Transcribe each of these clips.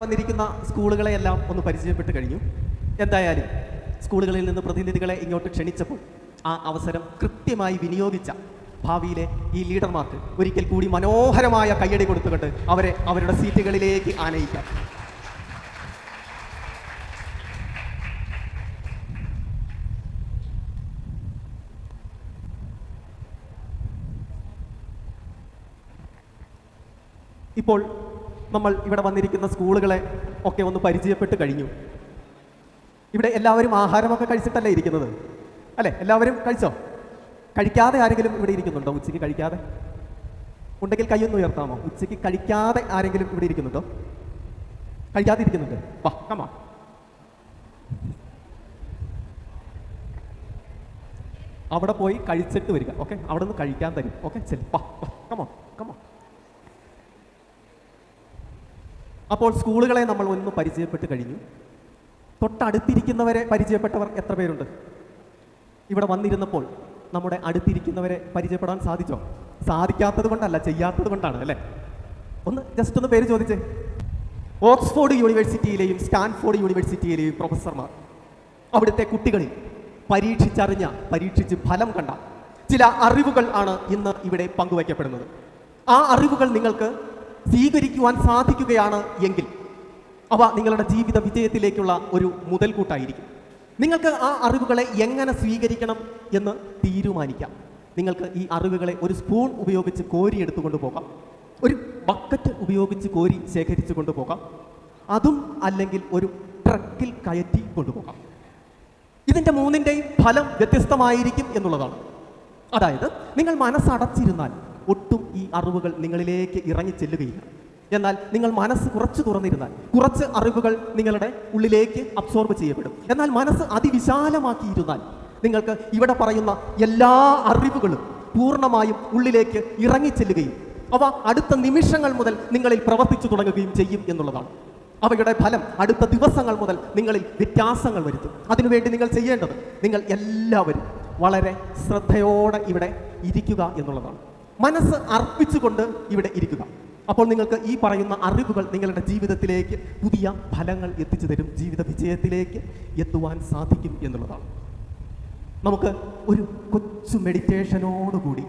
വന്നിരിക്കുന്ന സ്കൂളുകളെയെല്ലാം ഒന്ന് പരിചയപ്പെട്ട് കഴിഞ്ഞു. എന്തായാലും സ്കൂളുകളിൽ നിന്ന് പ്രതിനിധികളെ ഇങ്ങോട്ട് ക്ഷണിച്ചപ്പോൾ ആ അവസരം കൃത്യമായി വിനിയോഗിച്ച ഭാവിയിലെ ഈ ലീഡർമാർക്ക് ഒരിക്കൽ കൂടി മനോഹരമായ കയ്യടി കൊടുത്തുകൊണ്ട് അവരെ അവരുടെ സീറ്റുകളിലേക്ക് ആനയിക്കാം. ഇപ്പോൾ നമ്മൾ ഇവിടെ വന്നിരിക്കുന്ന സ്കൂളുകളെ ഒക്കെ ഒന്ന് പരിചയപ്പെട്ട് കഴിഞ്ഞു. ഇവിടെ എല്ലാവരും ആഹാരമൊക്കെ കഴിച്ചിട്ടല്ലേ ഇരിക്കുന്നത് അല്ലേ? എല്ലാവരും കഴിച്ചോ? കഴിക്കാതെ ആരെങ്കിലും ഇവിടെ ഇരിക്കുന്നുണ്ടോ? ഉച്ചയ്ക്ക് കഴിക്കാതെ ഉണ്ടെങ്കിൽ കൈയൊന്ന് ഉയർത്താമോ? ഉച്ചയ്ക്ക് കഴിക്കാതെ ആരെങ്കിലും ഇവിടെ ഇരിക്കുന്നുണ്ടോ? കഴിക്കാതെ ഇരിക്കുന്നുണ്ട്? വാ, കമാ. അവിടെ പോയി കഴിച്ചിട്ട് വരിക. ഓക്കെ, അവിടെ നിന്ന് കഴിക്കാൻ തരും. ഓക്കെ, ശരി, വാ, കമോ കമോ. അപ്പോൾ സ്കൂളുകളെ നമ്മൾ ഒന്ന് പരിചയപ്പെട്ട് കഴിഞ്ഞു. തൊട്ടടുത്തിരിക്കുന്നവരെ പരിചയപ്പെട്ടവർ എത്ര പേരുണ്ട്? ഇവിടെ വന്നിരുന്നപ്പോൾ നമ്മുടെ അടുത്തിരിക്കുന്നവരെ പരിചയപ്പെടാൻ സാധിച്ചോ? സാധിക്കാത്തത് കൊണ്ടല്ല, ചെയ്യാത്തത് കൊണ്ടാണ് അല്ലേ? ജസ്റ്റ് ഒന്ന് പേര് ചോദിച്ചേ. ഓക്സ്ഫോർഡ് യൂണിവേഴ്സിറ്റിയിലെയും സ്റ്റാൻഫോർഡ് യൂണിവേഴ്സിറ്റിയിലെയും പ്രൊഫസർമാർ അവിടുത്തെ കുട്ടികളിൽ പരീക്ഷിച്ച് ഫലം കണ്ട ചില അറിവുകൾ ആണ് ഇന്ന് ഇവിടെ പങ്കുവയ്ക്കപ്പെടുന്നത്. ആ അറിവുകൾ നിങ്ങൾക്ക് സ്വീകരിക്കുവാൻ സാധിക്കുകയാണ് എങ്കിൽ അവ നിങ്ങളുടെ ജീവിത വിജയത്തിലേക്കുള്ള ഒരു മുതൽക്കൂട്ടായിരിക്കും. നിങ്ങൾക്ക് ആ അറിവുകളെ എങ്ങനെ സ്വീകരിക്കണം എന്ന് തീരുമാനിക്കാം. നിങ്ങൾക്ക് ഈ അറിവുകളെ ഒരു സ്പൂൺ ഉപയോഗിച്ച് കോരി എടുത്തുകൊണ്ട് പോകാം, ഒരു ബക്കറ്റ് ഉപയോഗിച്ച് കോരി ശേഖരിച്ചു കൊണ്ടുപോകാം, അതും അല്ലെങ്കിൽ ഒരു ട്രക്കിൽ കയറ്റി കൊണ്ടുപോകാം. ഇതിൻ്റെ മൂന്നിൻ്റെയും ഫലം വ്യത്യസ്തമായിരിക്കും എന്നുള്ളതാണ്. അതായത് നിങ്ങൾ മനസ്സടച്ചിരുന്നാൽ ഒട്ടും ഈ അറിവുകൾ നിങ്ങളിലേക്ക് ഇറങ്ങി ചെല്ലുകയില്ല. എന്നാൽ നിങ്ങൾ മനസ്സ് കുറച്ച് തുറന്നിരുന്നാൽ കുറച്ച് അറിവുകൾ നിങ്ങളുടെ ഉള്ളിലേക്ക് അബ്സോർബ് ചെയ്യപ്പെടും. എന്നാൽ മനസ്സ് അതിവിശാലമാക്കിയിരുന്നാൽ നിങ്ങൾക്ക് ഇവിടെ പറയുന്ന എല്ലാ അറിവുകളും പൂർണ്ണമായും ഉള്ളിലേക്ക് ഇറങ്ങിച്ചെല്ലുകയും അവ അടുത്ത നിമിഷങ്ങൾ മുതൽ നിങ്ങളിൽ പ്രവർത്തിച്ചു തുടങ്ങുകയും ചെയ്യും എന്നുള്ളതാണ്. അവയുടെ ഫലം അടുത്ത ദിവസങ്ങൾ മുതൽ നിങ്ങളിൽ വ്യത്യാസങ്ങൾ വരുത്തും. അതിനുവേണ്ടി നിങ്ങൾ ചെയ്യേണ്ടത്, നിങ്ങൾ എല്ലാവരും വളരെ ശ്രദ്ധയോടെ ഇവിടെ ഇരിക്കുക എന്നുള്ളതാണ്. മനസ്സ് അർപ്പിച്ചുകൊണ്ട് ഇവിടെ ഇരിക്കുക. അപ്പോൾ നിങ്ങൾക്ക് ഈ പറയുന്ന അറിവുകൾ നിങ്ങളുടെ ജീവിതത്തിലേക്ക് പുതിയ ഫലങ്ങൾ എത്തിച്ചു തരും, ജീവിത വിജയത്തിലേക്ക് എത്തുവാൻ സാധിക്കും എന്നുള്ളതാണ്. നമുക്ക് ഒരു കൊച്ചു മെഡിറ്റേഷനോടുകൂടി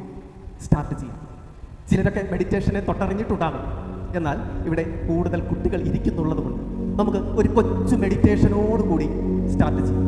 സ്റ്റാർട്ട് ചെയ്യാം. ചിലരൊക്കെ മെഡിറ്റേഷനെ തൊട്ടറിഞ്ഞിട്ടുണ്ടാകും. എന്നാൽ ഇവിടെ കൂടുതൽ കുട്ടികൾ ഇരിക്കുന്നുള്ളത് കൊണ്ട് നമുക്ക് ഒരു കൊച്ചു മെഡിറ്റേഷനോടുകൂടി സ്റ്റാർട്ട് ചെയ്യാം.